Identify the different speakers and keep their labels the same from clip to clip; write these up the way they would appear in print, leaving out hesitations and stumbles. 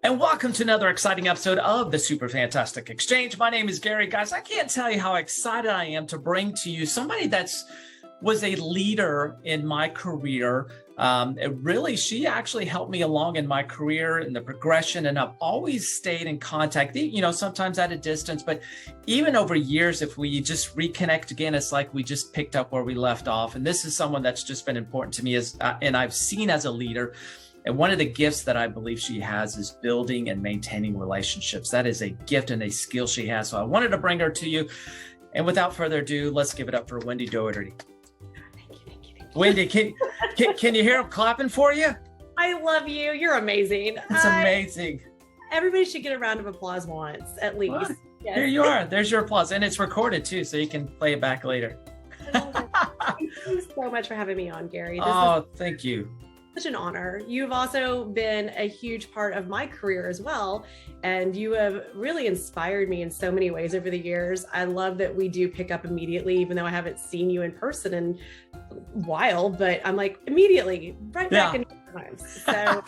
Speaker 1: And welcome to another exciting episode of the Super Fantastic Exchange. My name is Gary. Guys, I can't tell you how excited I am to bring to you somebody was a leader in my career. She actually helped me along in my career in the progression, and I've always stayed in contact, sometimes at a distance, but even over years, if we just reconnect again, it's like we just picked up where we left off. And this is someone that's just been important to me and I've seen as a leader. And one of the gifts that I believe she has is building and maintaining relationships. That is a gift and a skill she has. So I wanted to bring her to you. And without further ado, let's give it up for Wendy Doherty.
Speaker 2: Thank you.
Speaker 1: Wendy, can you hear them clapping for you?
Speaker 2: I love you. You're amazing.
Speaker 1: It's amazing.
Speaker 2: Everybody should get a round of applause once, at least.
Speaker 1: Well,
Speaker 2: yes.
Speaker 1: Here you are. There's your applause. And it's recorded too, so you can play it back later.
Speaker 2: Thank you so much for having me on, Gary.
Speaker 1: Thank you.
Speaker 2: Such an honor. You've also been a huge part of my career as well, and you have really inspired me in so many ways over the years. I love that we do pick up immediately, even though I haven't seen you in person in a while, but I'm like immediately right back in times. So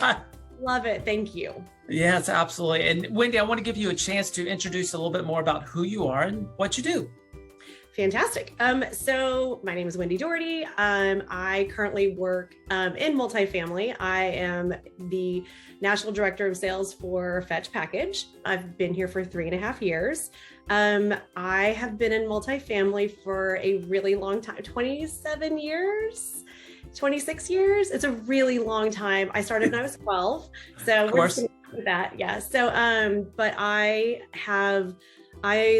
Speaker 2: love it. Thank you.
Speaker 1: Yes, absolutely. And Wendy, I want to give you a chance to introduce a little bit more about who you are and what you do.
Speaker 2: Fantastic. So my name is Wendy Doherty. I currently work in multifamily. I am the National Director of Sales for Fetch Package. I've been here for 3.5 years. I have been in multifamily for a really long time, 27 years, 26 years. It's a really long time. I started when I was 12. So
Speaker 1: of course.
Speaker 2: With that. Yeah. So, but I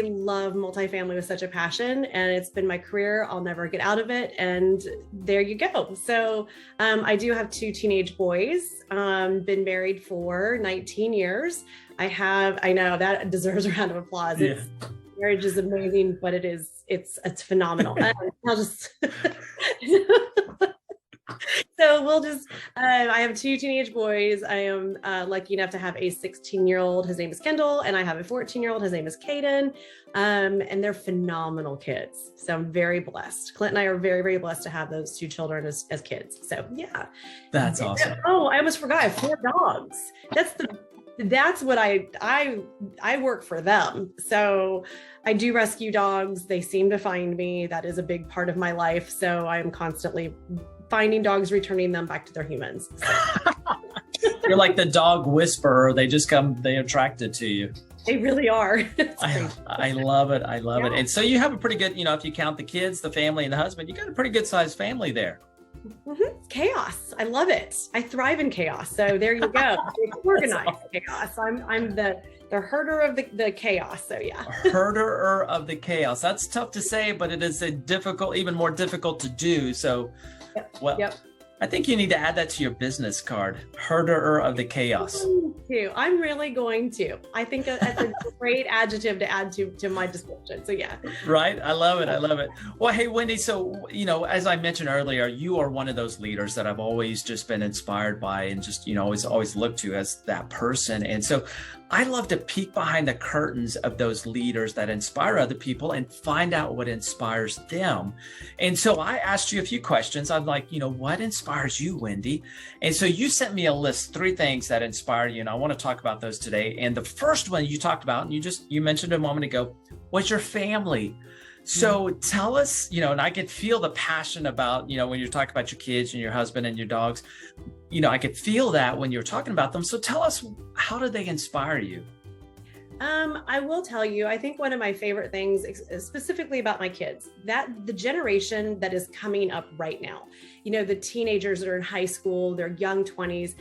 Speaker 2: love multifamily with such a passion, and it's been my career. I'll never get out of it. And there you go. So I do have 2 teenage boys, been married for 19 years. I know that deserves a round of applause.
Speaker 1: Yeah.
Speaker 2: Marriage is amazing, but it's phenomenal. I'll just, so I have 2 teenage boys. I am lucky enough to have a 16-year-old. His name is Kendall, and I have a 14-year-old. His name is Caden. And they're phenomenal kids. So I'm very blessed. Clint and I are very, very blessed to have those 2 children as kids. So yeah.
Speaker 1: That's awesome.
Speaker 2: Oh, I almost forgot. I have 4 dogs. That's what I work for them. So I do rescue dogs. They seem to find me. That is a big part of my life. So I'm constantly finding dogs, returning them back to their humans. So.
Speaker 1: You're like the dog whisperer. They're attracted to you.
Speaker 2: They really are.
Speaker 1: I love it. I love it. And so you have a pretty good, if you count the kids, the family, and the husband, you got a pretty good sized family there.
Speaker 2: Mm-hmm. Chaos. I love it. I thrive in chaos. So there you go. It's organized awesome. Chaos. I'm the herder of the chaos. So yeah.
Speaker 1: Herder of the chaos. That's tough to say, but it is even more difficult to do. So,
Speaker 2: Yep.
Speaker 1: I think you need to add that to your business card. Herder of the chaos.
Speaker 2: I'm really going to. I think that's a great adjective to add to my description. So yeah.
Speaker 1: Right. I love it. Well, hey, Wendy, so, as I mentioned earlier, you are one of those leaders that I've always just been inspired by and just, always looked to as that person. And so I love to peek behind the curtains of those leaders that inspire other people and find out what inspires them. And so I asked you a few questions. I'm like, what inspires you, Wendy? And so you sent me a list, 3 things that inspire you. And I want to talk about those today. And the first one you talked about, and you mentioned a moment ago, was your family. So tell us, and I could feel the passion about, when you're talking about your kids and your husband and your dogs, I could feel that when you're talking about them. So tell us, how do they inspire you?
Speaker 2: I will tell you, I think one of my favorite things specifically about my kids, that the generation that is coming up right now, the teenagers that are in high school, their young 20s,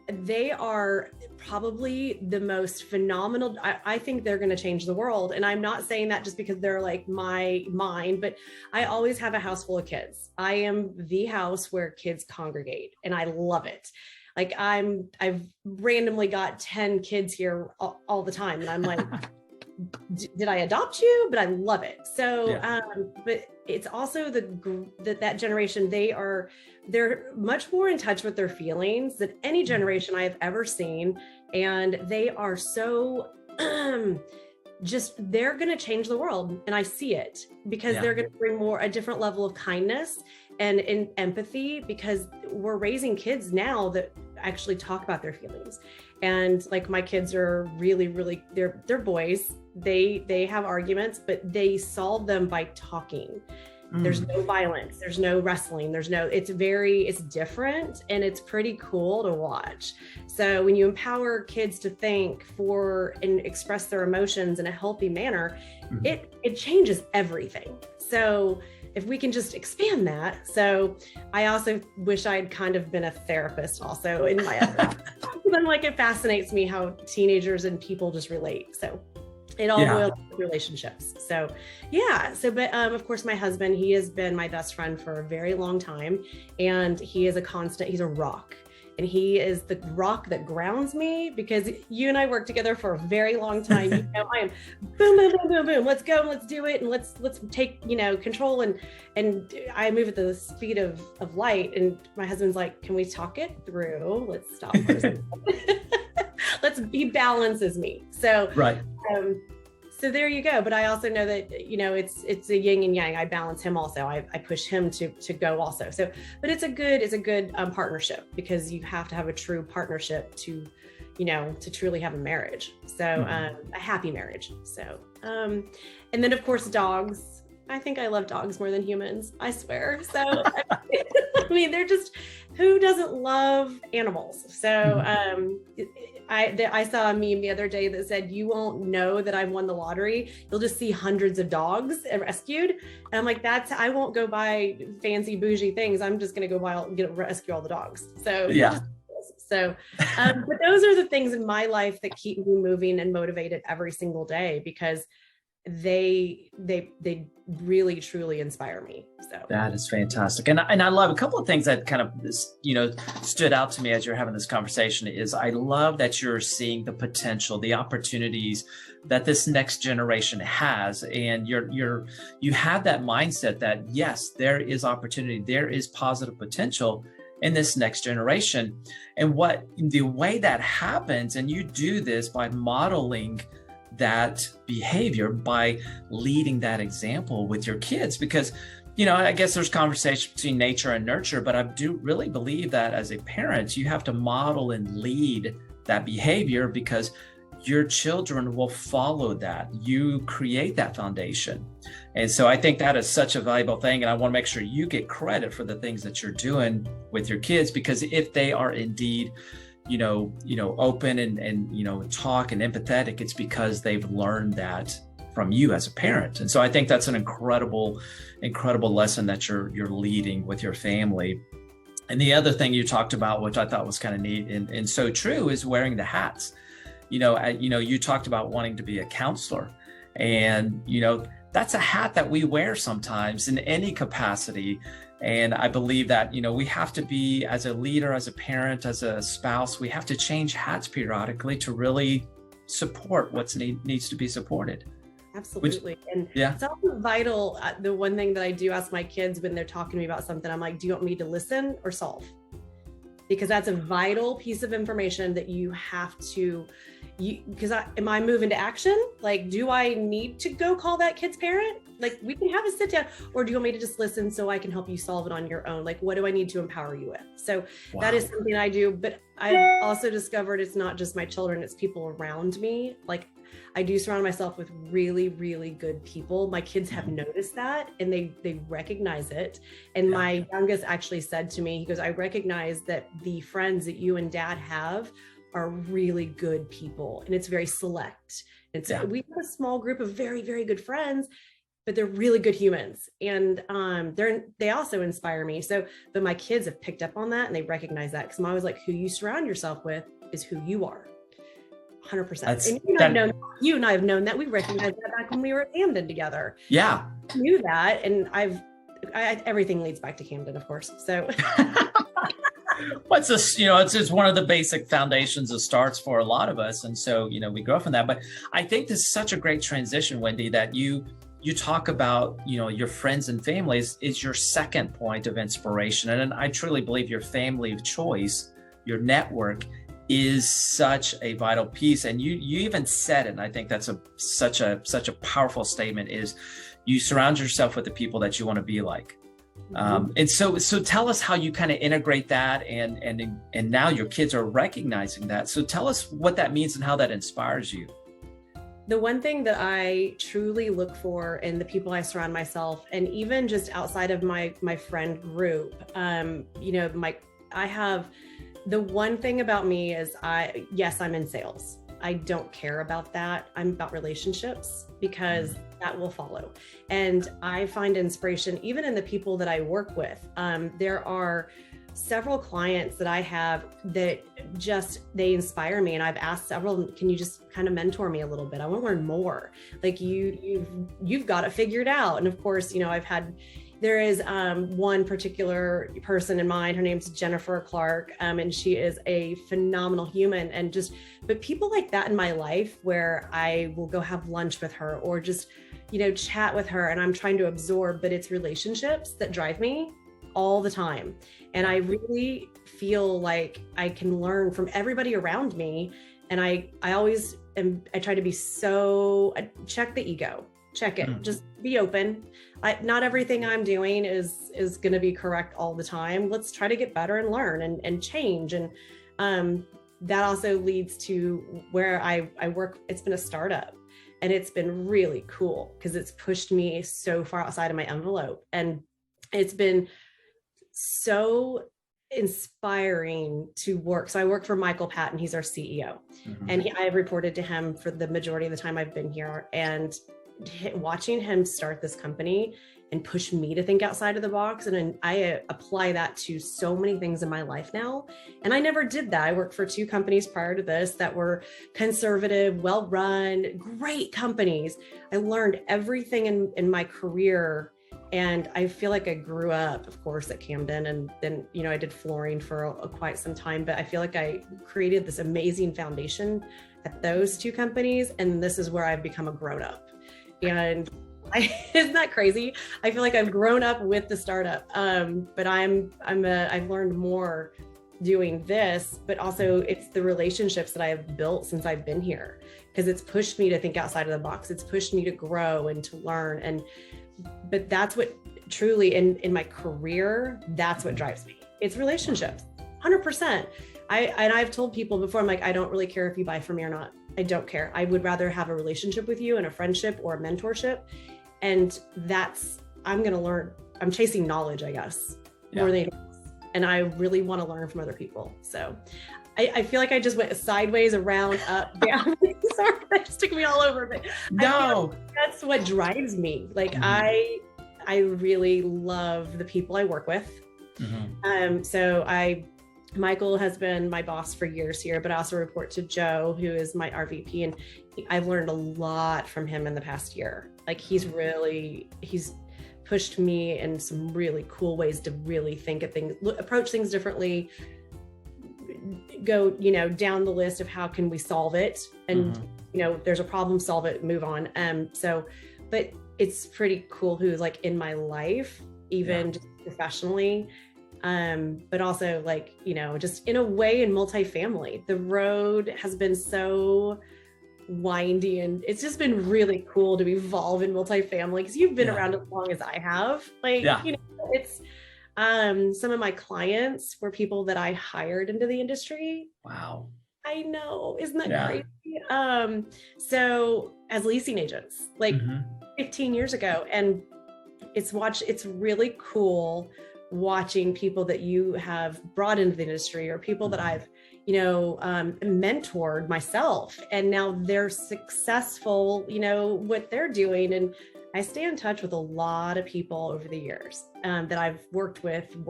Speaker 2: they are probably the most phenomenal. I think they're going to change the world. And I'm not saying that just because they're like mine, but I always have a house full of kids. I am the house where kids congregate, and I love it. Like I've randomly got 10 kids here all the time. And I'm like, did I adopt you? But I love it. So, yeah. But it's also that generation, they're much more in touch with their feelings than any generation I have ever seen. And they are so, they're going to change the world. And I see it because they're going to bring a different level of kindness and empathy, because we're raising kids now that actually talk about their feelings. And like my kids are really, they're boys. They have arguments, but they solve them by talking. There's no violence, there's no wrestling, it's different, and it's pretty cool to watch. So when you empower kids to think for and express their emotions in a healthy manner, it changes everything. So if we can just expand that. So I also wish I'd kind of been a therapist also in my other, then like it fascinates me how teenagers and people just relate. So it all boils down to relationships. So but of course my husband, he has been my best friend for a very long time, and he is he's a rock, and he is the rock that grounds me, because you and I worked together for a very long time. You know, I am boom, boom, boom, boom, boom. Let's go, let's do it. And let's take, control. And I move at the speed of light. And my husband's like, can we talk it through? Let's stop for a second. He balances me. So,
Speaker 1: right.
Speaker 2: So there you go. But I also know that, it's a yin and yang. I balance him also. I push him to go also. So, but it's a good partnership, because you have to have a true partnership to truly have a marriage. So, a happy marriage. So, and then of course, dogs. I think I love dogs more than humans, I swear. So, I mean, they're just, who doesn't love animals? So, I saw a meme the other day that said, you won't know that I've won the lottery. You'll just see hundreds of dogs rescued. And I'm like, I won't go buy fancy bougie things. I'm just going to go rescue all the dogs. So,
Speaker 1: yeah.
Speaker 2: So, but those are the things in my life that keep me moving and motivated every single day, because they really truly inspire me. So
Speaker 1: that is fantastic. And I love a couple of things that kind of, stood out to me as you're having this conversation is I love that you're seeing the potential, the opportunities that this next generation has. And you have that mindset that yes, there is opportunity, there is positive potential in this next generation. And the way that happens, and you do this by modeling that behavior, by leading that example with your kids, because I guess there's conversation between nature and nurture, but I do really believe that as a parent, you have to model and lead that behavior, because your children will follow that. You create that foundation. And so I think that is such a valuable thing. And I want to make sure you get credit for the things that you're doing with your kids, because if they are indeed open and talk and empathetic, it's because they've learned that from you as a parent. And so I think that's an incredible lesson that you're leading with your family. And the other thing you talked about, which I thought was kind of neat and so true, is wearing the hats. You talked about wanting to be a counselor, and that's a hat that we wear sometimes in any capacity. And I believe that, we have to be, as a leader, as a parent, as a spouse, we have to change hats periodically to really support what needs to be supported.
Speaker 2: Absolutely. It's also vital. The one thing that I do ask my kids when they're talking to me about something, I'm like, do you want me to listen or solve? Because that's a vital piece of information that you have to, am I moving to action? Like, do I need to go call that kid's parent? Like, we can have a sit down, or do you want me to just listen so I can help you solve it on your own? Like, what do I need to empower you with? So that is something I do, but I've also discovered it's not just my children, it's people around me. Like, I do surround myself with really, really good people. My kids have noticed that, and they recognize it. And my youngest actually said to me, he goes, I recognize that the friends that you and dad have are really good people, and it's very select. We have a small group of very, very good friends, but they're really good humans. And they also inspire me. So, but my kids have picked up on that, and they recognize that, because I'm always like, who you surround yourself with is who you are. 100%. And you and I have known that. We recognized that back when we were at Camden together.
Speaker 1: Yeah.
Speaker 2: I knew that. And everything leads back to Camden, of course. So
Speaker 1: what's this, it's just one of the basic foundations that starts for a lot of us. And so, we grow from that. But I think this is such a great transition, Wendy, that you talk about, your friends and families is your second point of inspiration. And I truly believe your family of choice, your network, is such a vital piece. And you even said it, and I think that's such a powerful statement, is you surround yourself with the people that you want to be like. And so tell us how you kind of integrate that, and now your kids are recognizing that. So tell us what that means and how that inspires you.
Speaker 2: The one thing that I truly look for in the people I surround myself, and even just outside of my friend group, I have, the one thing about me is I'm in sales. I don't care about that. I'm about relationships, because that will follow. And I find inspiration even in the people that I work with. There are several clients that I have that they inspire me. And I've asked several, can you just kind of mentor me a little bit? I want to learn more. Like you've got it figured out. And of course, there is one particular person in mind. Her name's Jennifer Clark, and she is a phenomenal human. But people like that in my life, where I will go have lunch with her or just, chat with her, and I'm trying to absorb, but it's relationships that drive me all the time. And I really feel like I can learn from everybody around me. And I try to be check the ego, check it, just be open. Not everything I'm doing is going to be correct all the time. Let's try to get better and learn and change. And that also leads to where I work. It's been a startup, and it's been really cool because it's pushed me so far outside of my envelope. And it's been so inspiring to work. So I work for Michael Patton. He's our CEO. And I have reported to him for the majority of the time I've been here. And watching him start this company and push me to think outside of the box. And I apply that to so many things in my life now. And I never did that. I worked for 2 companies prior to this that were conservative, well-run, great companies. I learned everything in my career. And I feel like I grew up, of course, at Camden. And then, I did flooring for quite some time, but I feel like I created this amazing foundation at those 2 companies. And this is where I've become a grown-up. And isn't that crazy? I feel like I've grown up with the startup, but I've learned more doing this, but also it's the relationships that I've built since I've been here, because it's pushed me to think outside of the box. It's pushed me to grow and to learn. But that's what truly in my career, that's what drives me. It's relationships, 100%. I've told people before, I'm like, I don't really care if you buy from me or not. I don't care. I would rather have a relationship with you and a friendship or a mentorship. And I'm going to learn. I'm chasing knowledge, I guess, more than anything else. And I really want to learn from other people. So I feel like I just went sideways, around, up, down. Sorry, that just took me all over. But
Speaker 1: no,
Speaker 2: that's what drives me. Like I really love the people I work with. Michael has been my boss for years here, but I also report to Joe, who is my RVP, and I've learned a lot from him in the past year. Like he's pushed me in some really cool ways to really think of things, approach things differently, go, down the list of how can we solve it? And, there's a problem, solve it, move on. But it's pretty cool who's like in my life, even just professionally. But also like, just in a way in multifamily, the road has been so windy, and it's just been really cool to evolve in multifamily, because you've been around as long as I have. It's some of my clients were people that I hired into the industry.
Speaker 1: Wow.
Speaker 2: I know, isn't that crazy? So as leasing agents, 15 years ago, and it's really cool watching people that you have brought into the industry, or people that I've, mentored myself, and now they're successful, what they're doing. And I stay in touch with a lot of people over the years that I've worked with, and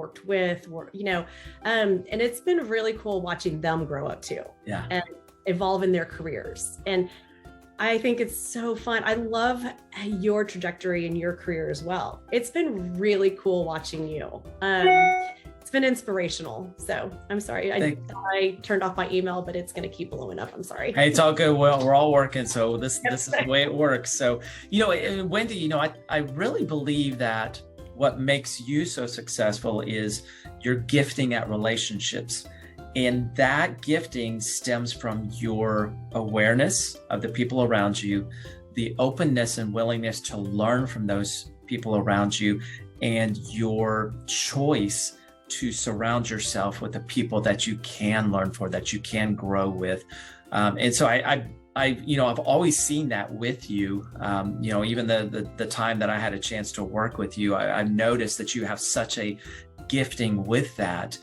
Speaker 2: it's been really cool watching them grow up too, and evolve in their careers. And I think it's so fun. I love your trajectory in your career as well. It's been really cool watching you. It's been inspirational. So I'm sorry. I turned off my email, but it's going to keep blowing up. I'm sorry.
Speaker 1: Hey, it's all good. Well, we're all working. So this is the way it works. So, Wendy, I really believe that what makes you so successful is your gifting at relationships. And that gifting stems from your awareness of the people around you, the openness and willingness to learn from those people around you, and your choice to surround yourself with the people that you can learn for, that you can grow with. And so I've always seen that with you. Even the time that I had a chance to work with you, I've noticed that you have such a gifting with that.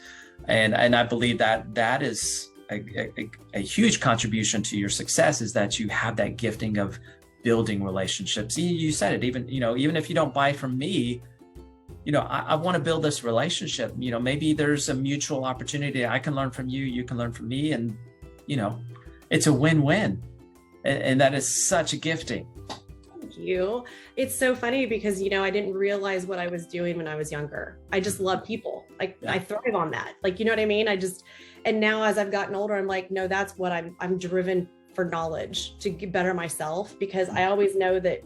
Speaker 1: And I believe that is a huge contribution to your success, is that you have that gifting of building relationships. You said it, even if you don't buy from me, I want to build this relationship. Maybe there's a mutual opportunity. I can learn from you, you can learn from me. And, it's a win-win. And that is such a gifting.
Speaker 2: Thank you. It's so funny because, I didn't realize what I was doing when I was younger. I just love people. I thrive on that. You know what I mean? And now as I've gotten older, I'm like, no, that's what I'm driven for, knowledge, to get better myself, because I always know that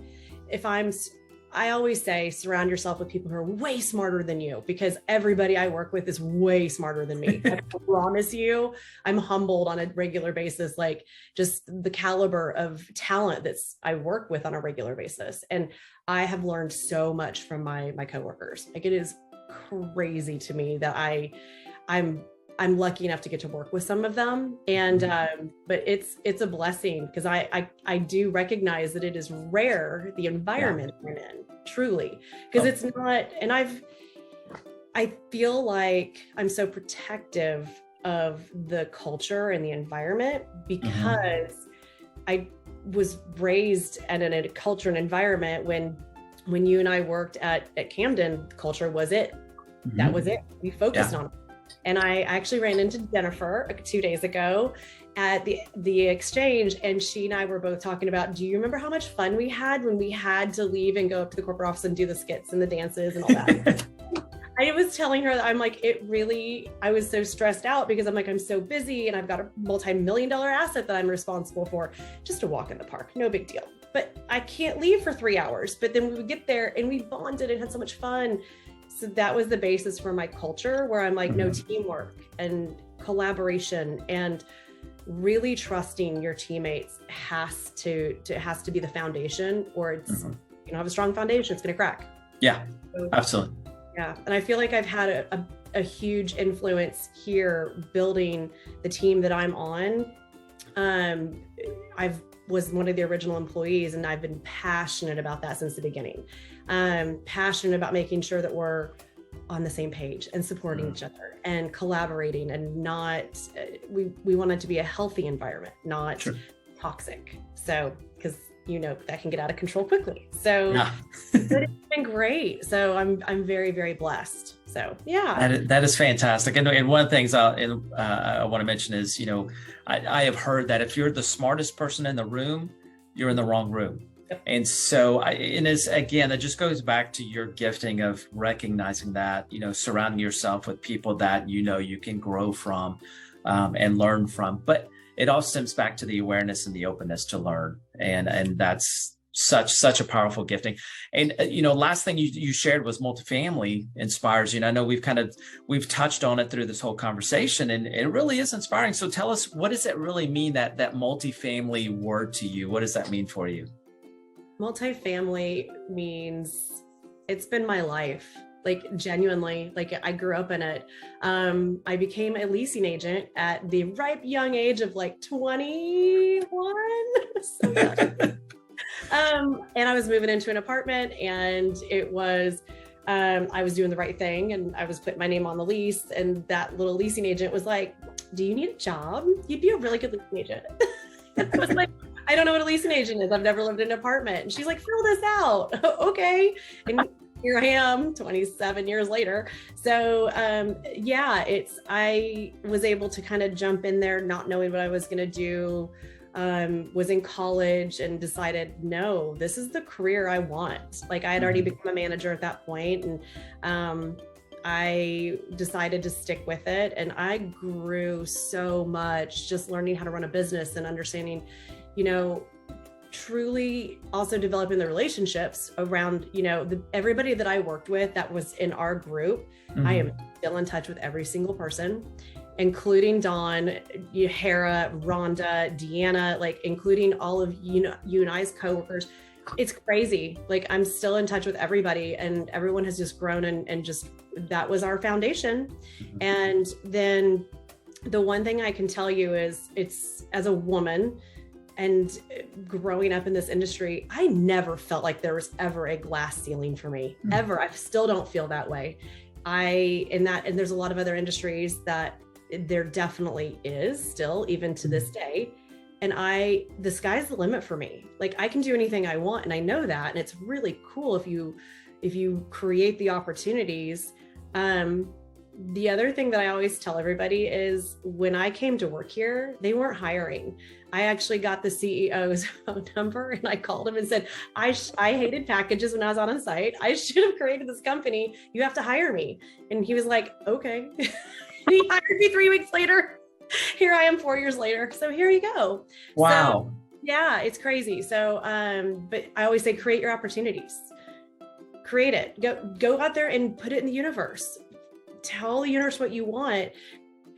Speaker 2: I always say, surround yourself with people who are way smarter than you, because everybody I work with is way smarter than me. I promise you, I'm humbled on a regular basis, just the caliber of talent I work with on a regular basis. And I have learned so much from my coworkers. It is crazy to me that I'm lucky enough to get to work with some of them. And, but it's a blessing, because I do recognize that it is rare, the environment I'm in, truly, because it's not, and I feel like I'm so protective of the culture and the environment, because I was raised in a culture and environment when you and I worked at Camden, culture was it. That was it. We focused on it. And I actually ran into Jennifer 2 days ago at the exchange, and she and I were both talking about, do you remember how much fun we had when we had to leave and go up to the corporate office and do the skits and the dances and all that? I was telling her that I'm like, I was so stressed out, because I'm like, I'm so busy and I've got a multi-million-dollar asset that I'm responsible for, just to walk in the park, no big deal. But I can't leave for 3 hours. But then we would get there and we bonded and had so much fun. So that was the basis for my culture, where I'm like, no, teamwork and collaboration and really trusting your teammates has to be the foundation, or it's, you don't have a strong foundation, it's going to crack.
Speaker 1: Yeah, so, absolutely.
Speaker 2: Yeah. And I feel like I've had a huge influence here building the team that I'm on. I was one of the original employees, and I've been passionate about that since the beginning. Passionate about making sure that we're on the same page and supporting each other and collaborating, and not, we want it to be a healthy environment, not toxic. So, because that can get out of control quickly. So but it's been great. So I'm very, very blessed. So yeah.
Speaker 1: That is fantastic. And one of the things I want to mention is, I have heard that if you're the smartest person in the room, you're in the wrong room. Yep. And so, that just goes back to your gifting of recognizing that, surrounding yourself with people that, you can grow from and learn from. But it all stems back to the awareness and the openness to learn. And that's such a powerful gifting. And, last thing you shared was multifamily inspires you. And I know we've touched on it through this whole conversation, and it really is inspiring. So tell us, what does it really mean, that multifamily word to you? What does that mean for you?
Speaker 2: Multifamily means it's been my life. Genuinely, I grew up in it. I became a leasing agent at the ripe young age of 21. So young. And I was moving into an apartment, and it was, I was doing the right thing, and I was putting my name on the lease, and that little leasing agent was like, do you need a job? You'd be a really good leasing agent. And I was like, I don't know what a leasing agent is. I've never lived in an apartment. And she's like, fill this out. Okay. And here I am 27 years later. So I was able to kind of jump in there, not knowing what I was going to do. Was in college and decided, no, this is the career I want. I had already become a manager at that point, and I decided to stick with it. And I grew so much just learning how to run a business and understanding, truly also developing the relationships around, everybody that I worked with that was in our group. I am still in touch with every single person, including Dawn, Hera, Rhonda, Deanna, including all of you and I's coworkers. It's crazy. Like, I'm still in touch with everybody, and everyone has just grown, and just, that was our foundation.
Speaker 1: Mhm.
Speaker 2: And then the one thing I can tell you is, it's, as a woman and growing up in this industry, I never felt like there was ever a glass ceiling for me, ever. I still don't feel that way. And there's a lot of other industries that there definitely is still, even to this day. And the sky's the limit for me. Like, I can do anything I want, and I know that. And it's really cool if you create the opportunities. The other thing that I always tell everybody is, when I came to work here, they weren't hiring. I actually got the CEO's phone number, and I called him and said, I hated packages when I was on site. I should have created this company. You have to hire me. And he was like, okay. He hired me 3 weeks later. Here I am 4 years later. So here you go.
Speaker 1: Wow.
Speaker 2: So, yeah, it's crazy. So, but I always say, create your opportunities. Create it. Go out there and put it in the universe. Tell the universe what you want,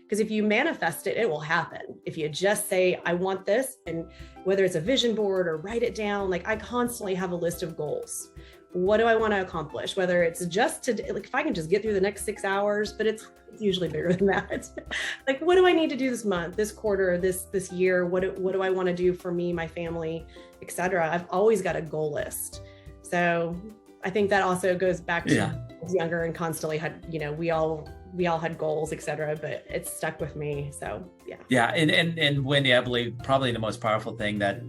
Speaker 2: because if you manifest it, it will happen. If you just say, I want this, and whether it's a vision board or write it down, like, I constantly have a list of goals. What do I want to accomplish? Whether it's just to, like, if I can just get through the next 6 hours, but it's usually bigger than that. Like, what do I need to do this month, this quarter, this year? What do I want to do for me, my family, etc.? I've always got a goal list. So I think that also goes back to I was younger and constantly had, we all had goals, etc., but it's stuck with me. So yeah.
Speaker 1: Yeah. And Wendy, I believe probably the most powerful thing that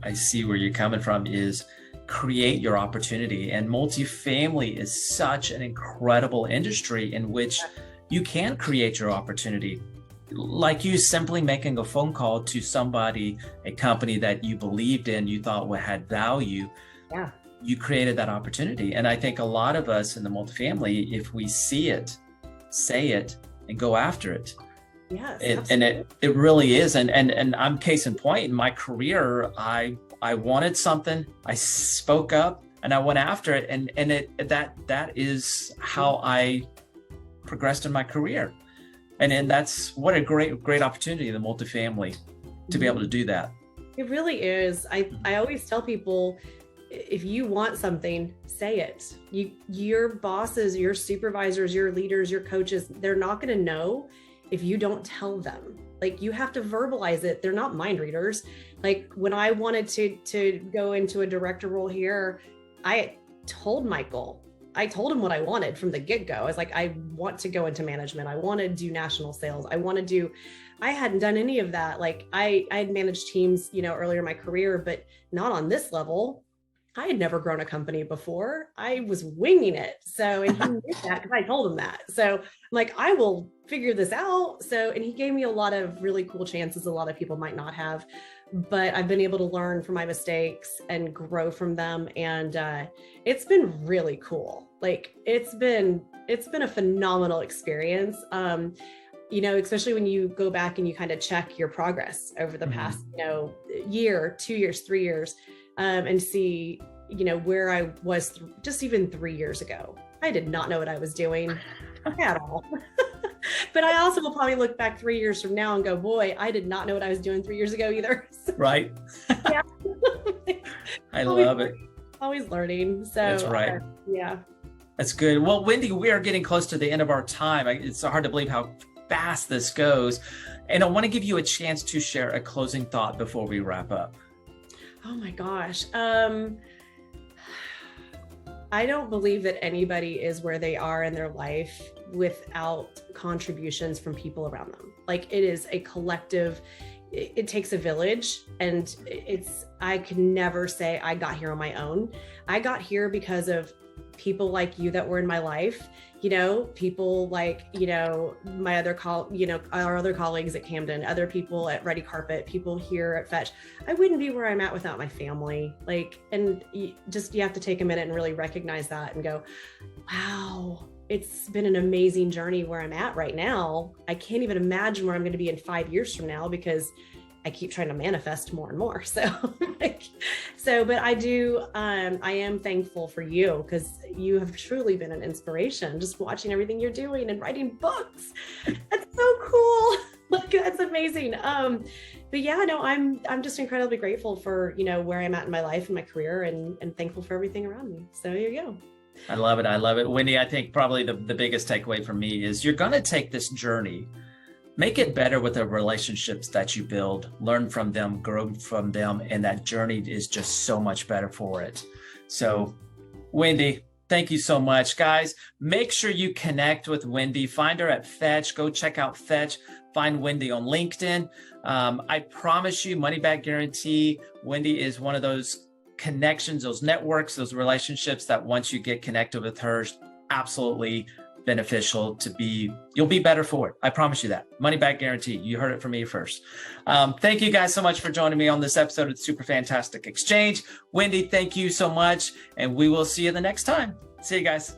Speaker 1: I see where you're coming from is create your opportunity. And multifamily is such an incredible industry in which you can create your opportunity. Like you simply making a phone call to somebody, a company that you believed in, you thought had value.
Speaker 2: Yeah.
Speaker 1: You created that opportunity. And I think a lot of us in the multifamily, if we see it, say it, and go after it.
Speaker 2: Yes.
Speaker 1: It really is. And I'm case in point. In my career, I wanted something, I spoke up, and I went after it. And that is how I progressed in my career. And that's what a great opportunity in the multifamily to be able to do that.
Speaker 2: It really is. I always tell people, if you want something, say it. Your bosses, your supervisors, your leaders, your coaches, they're not going to know if you don't tell them. Like, you have to verbalize it. They're not mind readers. Like, when I wanted to go into a director role here, I told Michael, I told him what I wanted from the get-go. I was like, I want to go into management. I want to do national sales. I hadn't done any of that. Like, I had managed teams, earlier in my career, but not on this level. I had never grown a company before. I was winging it. So, and he knew that because I told him that. So I'm like, I will figure this out. So, and he gave me a lot of really cool chances a lot of people might not have, but I've been able to learn from my mistakes and grow from them. And it's been really cool. Like, it's been a phenomenal experience. Especially when you go back and you kind of check your progress over the past, year, 2 years, 3 years. And see, where I was just even 3 years ago. I did not know what I was doing at all. But I also will probably look back 3 years from now and go, boy, I did not know what I was doing 3 years ago either. So,
Speaker 1: right.
Speaker 2: Yeah.
Speaker 1: I love it.
Speaker 2: Always learning. So
Speaker 1: that's right.
Speaker 2: Yeah.
Speaker 1: That's good. Well, Wendy, we are getting close to the end of our time. It's hard to believe how fast this goes. And I want to give you a chance to share a closing thought before we wrap up.
Speaker 2: Oh my gosh. I don't believe that anybody is where they are in their life without contributions from people around them. Like, it is a collective, it takes a village, and I can never say I got here on my own. I got here because of people like you that were in my life, people like, my other our other colleagues at Camden, other people at Ready Carpet, people here at Fetch. I wouldn't be where I'm at without my family. And you have to take a minute and really recognize that and go, wow, it's been an amazing journey where I'm at right now. I can't even imagine where I'm going to be in 5 years from now, because I keep trying to manifest more and more. But I am thankful for you, because you have truly been an inspiration, just watching everything you're doing and writing books. That's so cool. Like, that's amazing. but yeah, no, I'm just incredibly grateful for, where I'm at in my life and my career, and thankful for everything around me. So here you go.
Speaker 1: I love it. I love it. Wendy, I think probably the biggest takeaway for me is you're going to take this journey, make it better with the relationships that you build, learn from them, grow from them. And that journey is just so much better for it. So Wendy, thank you so much. Guys, make sure you connect with Wendy. Find her at Fetch. Go check out Fetch. Find Wendy on LinkedIn. I promise you, money back guarantee, Wendy is one of those connections, those networks, those relationships that once you get connected with her, absolutely beneficial you'll be better for it. I promise you that. Money back guarantee. You heard it from me first. Thank you guys so much for joining me on this episode of Super Fantastic Exchange. Wendy, thank you so much. And we will see you the next time. See you guys.